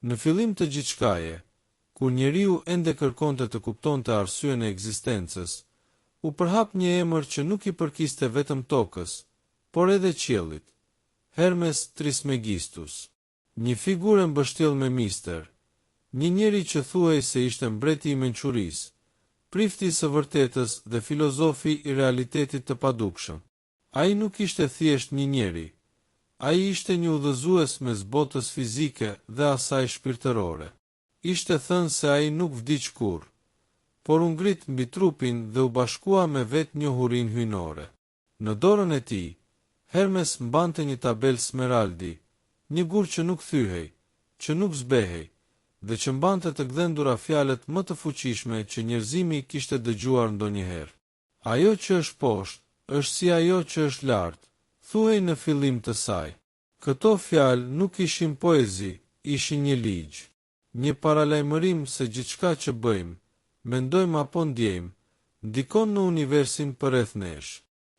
Në fillim të gjithçkaje, kur njeriu ende kërkonte të kuptonte arsyen e ekzistencës, u përhap një emër që nuk i përkiste vetëm tokës, por edhe qiellit, Hermes Trismegistus, një figurë mbështjell me mister, një njeri që thuhej se ishte mbreti i mençurisë, prifti i së vërtetës dhe filozofi i realitetit të padukshëm. Ai nuk ishte thjesht një njeri, ai ishte një udhëzues mes botës fizike dhe asaj shpirtërore. Ishte thënë se ai nuk vdiq kurrë, por u ngrit mbi trupin dhe u bashkua me vetë njohurinë hyjnore. Në dorën e tij, Hermes mbante një tabel smeraldi, një gur që nuk thyhej, që nuk zbehej, dhe që mbante të gdhendura fjalët më të fuqishme që njerëzimi kishte dëgjuar ndonjëherë. Ajo që është poshtë, është si ajo që është lartë, thuhej në fillim të saj. Këto fjalë nuk ishin poezi, ishin një ligj, një paralajmërim se gjithçka që bëjmë, mendojmë apo ndjejmë, ndikon në universin përreth nesh.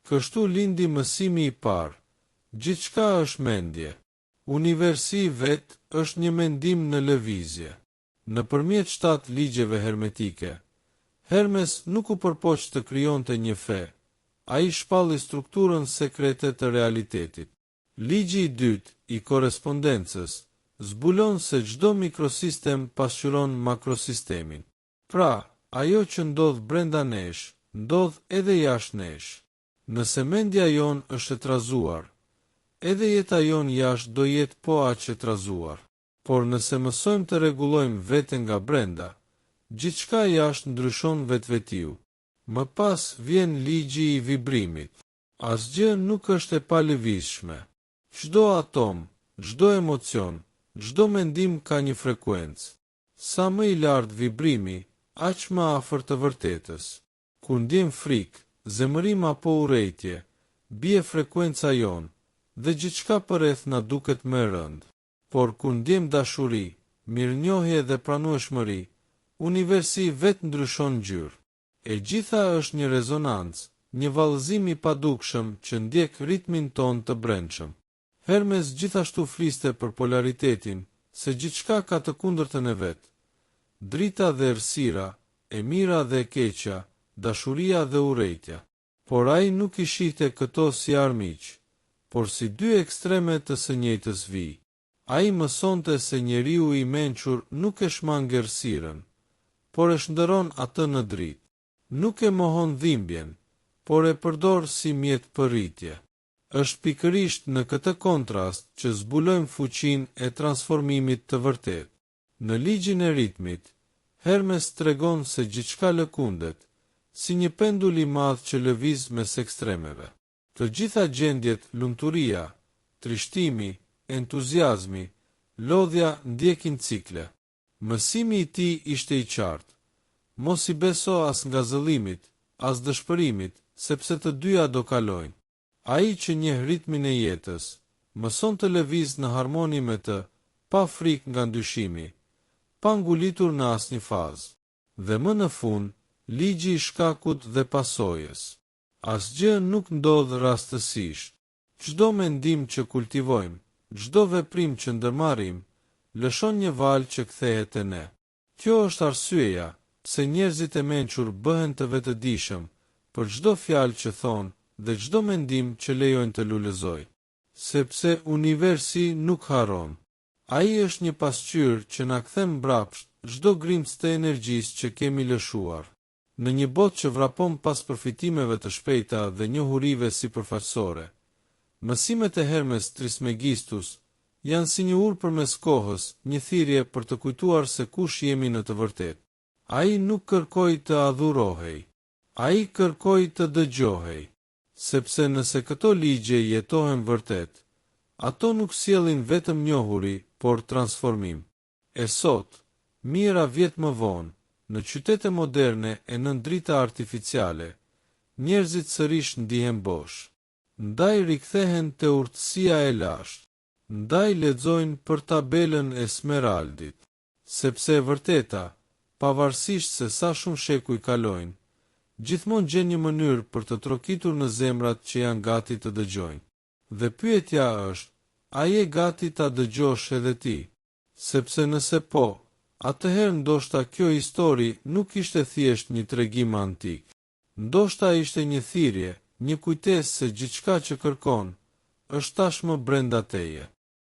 Kështu lindi mësimi i parë. Gjithçka është mendje. Universi vetë është një mendim në lëvizje. Nëpërmjet 7 ligjeve hermetike, Hermes nuk u përpoq të krijonte një fe. Ai shpalli strukturën sekrete të realitetit. Ligji i dytë i korrespondencës zbulon se çdo mikrosistem pasqyron makrosistemin. Pra, ajo që ndodh brenda nesh, ndodh edhe jashtë nesh. Nëse mendja jon është e trazuar, edhe jeta jon jashtë do jetë po aq e trazuar. Por nëse mësojmë të rregullojmë veten nga brenda, gjithçka jashtë ndryshon vetvetiu. Më pas vjen ligji i vibrimit. Asgjë nuk është e palëvizshme. Çdo atom, çdo emocion, çdo mendim ka një frekuencë. Sa më i lartë vibrimi, aq më afër të vërtetës. Kur ndjem frikë, zemërim apo urrejtje, bie frekuenca jon dhe gjithçka përreth na duket më e rëndë. Por kur ndjem dashuri, mirënjohje dhe pranueshmëri, universi vetë ndryshon ngjyrë. E gjitha është një rezonancë, një vallëzim i padukshëm që ndjek ritmin ton të brendshëm. Hermes gjithashtu fliste për polaritetin, se gjithçka ka të kundërtën e vet. Drita dhe errësira, e mira dhe e keqja, dashuria dhe urrejtja. Por ai nuk i shihte këto si armiq, por si dy ekstreme të së njëjtës vijë. Ai mësonte se njeriu i mençur nuk e shmang errësirën, por e shndërron atë në dritë. Nuk e mohon dhimbjen, por e përdor si mjet për rritje. Është pikërisht në këtë kontrast që zbulojmë fuqinë e transformimit të vërtetë. Në ligjin e ritmit, Hermes tregon se gjithçka lëkundet, si një pendul i madh që lëviz mes ekstremeve. Të gjitha gjendjet, lumturia, trishtimi, entuziazmi, lodhja ndjekin cikle. Mësimi i tij ishte i qartë. Mos i beso as nga zëllimit, as dëshpërimit, sepse të dyja do kalojnë. Ai që njeh ritmin e jetës, mëson të lëviz në harmoni me të, pa frikë nga ndyshimi, pa ngulitur në asnjë fazë. Dhe më në fund, ligji i shkakut dhe pasojës. Asgjë nuk ndodh rastësisht. Çdo mendim që kultivojmë, çdo veprim që ndërmarrim, lëshon një valë që kthehet te ne. Kjo është arsyeja pse njerëzit e mençur bëhen të vetëdijshëm për çdo fjalë që thonë dhe çdo mendim që lejojnë të lulëzojë. Sepse universi nuk harron. Ai është një pasqyrë që na kthen mbrapsht çdo grimcë të energjisë që kemi lëshuar. Në një botë që vrapon pas përfitimeve të shpejta dhe njohurive sipërfaqësore, mësimet e Hermes Trismegistus janë si një urë përmes kohës, një thirrje për të kujtuar se kush jemi në të vërtetë. Ai nuk kërkoi të adhurohej, ai kërkoi të dëgjohej, sepse nëse këto ligje jetohen vërtet, ato nuk sjellin vetëm njohuri, por transformim. E sot, mijëra vjet më vonë, në qytete moderne e nën drita artificiale, njerëzit sërish ndihen bosh. Ndaj rikthehen te urtësia e lashtë, ndaj lexojnë për tabelën e smeraldit, sepse e vërteta, pavarësisht se sa shumë shekuj kalojnë, gjithmonë gjen një mënyrë për të trokitur në zemrat që janë gati të dëgjojnë. Dhe pyetja është, a je gati ta dëgjosh edhe ti? Sepse nëse po, atëherë ndoshta kjo histori nuk ishte thjesht një tregim antik. Ndoshta ishte një thirrje, një kujtesë se gjithçka që kërkon është tashmë brenda teje.